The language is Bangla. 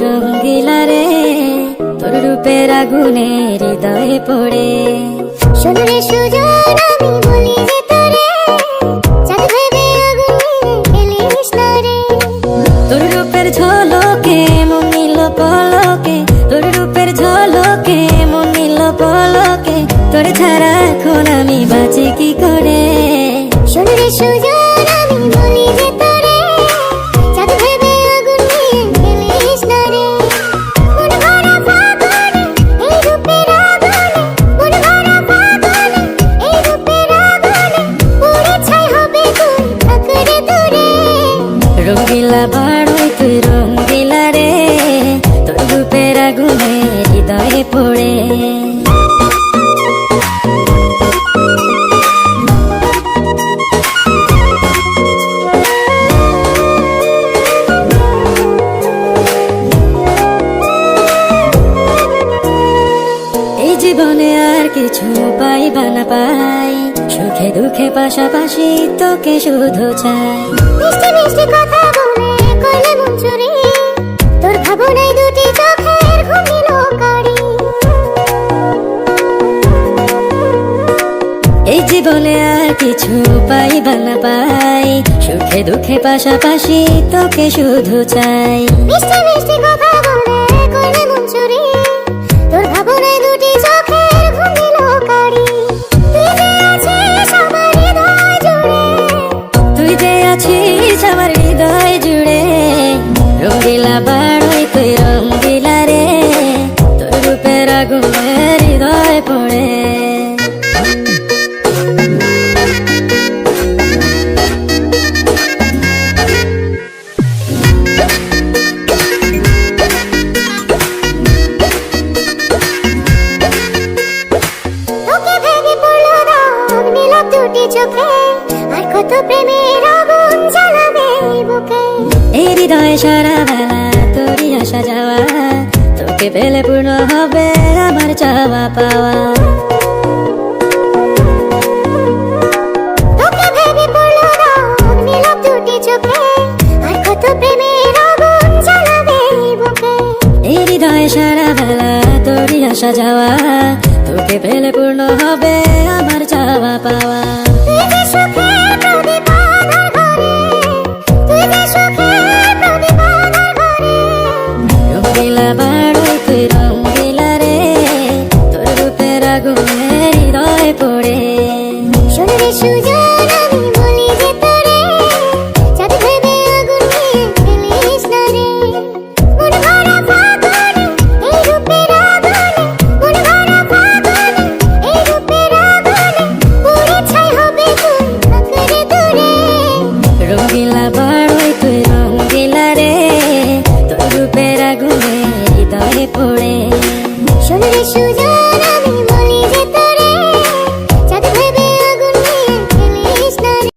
রঙ্গিলা রে, তোর রূপের আগুনে হৃদয়ে পড়ে। শোন রে সুজন, আমি বলি যে তোরে, চাঁদ ভেবে আগুন নিয়ে খেলিস না রে। তোর রূপের ঝলকে মন নিল পলকে, তোর রূপের ঝলকে মন নিল পলকে, তোর ছাড়া এখন আমি বাঁচি কি করে। শোন রে সুজন, আমি বলি যে তোরে, চাঁদ ভেবে আগুন নিয়ে খেলিস না রে। মন ভরা ফাগুনে, এই রূপের আগুনে, মন ভরা ফাগুনে, এই রূপের আগুনে, পুড়ে ছাই হবে তুই, থাক রে দূরে। রঙ্গিলা বাড়ই তুই রঙ্গিলা রে, তোর রূপের আগুনে হৃদয়ে পড়ে। জীবনে আর কিছু পাইবা না পাই, সুখে দুঃখে পাশাপাশি তোকে শুধু চাই। মিষ্টি মিষ্টি কথা বলে করলে মন চুরি, তোর ভাবনায় দুটি চোখের ঘুম দিল কারি। এই জীবনে আর কিছু পাইবা না পাই, সুখে দুঃখে পাশাপাশি তোকে শুধু চাই। মিষ্টি মিষ্টি কথা বলে করলে মন চুরি, তোর ভাবনায় দুটি চোখের ঘুম দিল কারি। তুই যে আছিস আমার হৃদয় জুড়ে, রঙ্গিলা বাড়ই তুই রঙ্গিলা রে, তোর রূপের আগুনে হৃদয় পড়ে। তোকে ভেঙে পড়লো রং নিল দুটি চোখে, আর কত প্রেমের আগুন জ্বালাবে এই বুকে। এই হৃদয়ে সারা বেলা তোরই আসা যাওয়া, তোকে পেলে পূর্ণ হবে আমার চাওয়া পাওয়া। তোকে ভেঙে পড়লো রং নিল দুটি চোখে, আর কত প্রেমের আগুন জ্বালাবে এই বুকে। এই হৃদয়ে সারা বেলা তোরই আসা যাওয়া, তোকে পেলে পূর্ণ হবে আমার চাওয়া পাওয়া। তুই যে সুখে প্রদীপ আধার ঘরে, তুই যে সুখে প্রদীপ আধার ঘরে। রঙ্গিলা বাড়ই তুই রঙ্গিলা রে, তোর রূপের আগুনে হৃদয় পড়ে। শোন রে সুজন,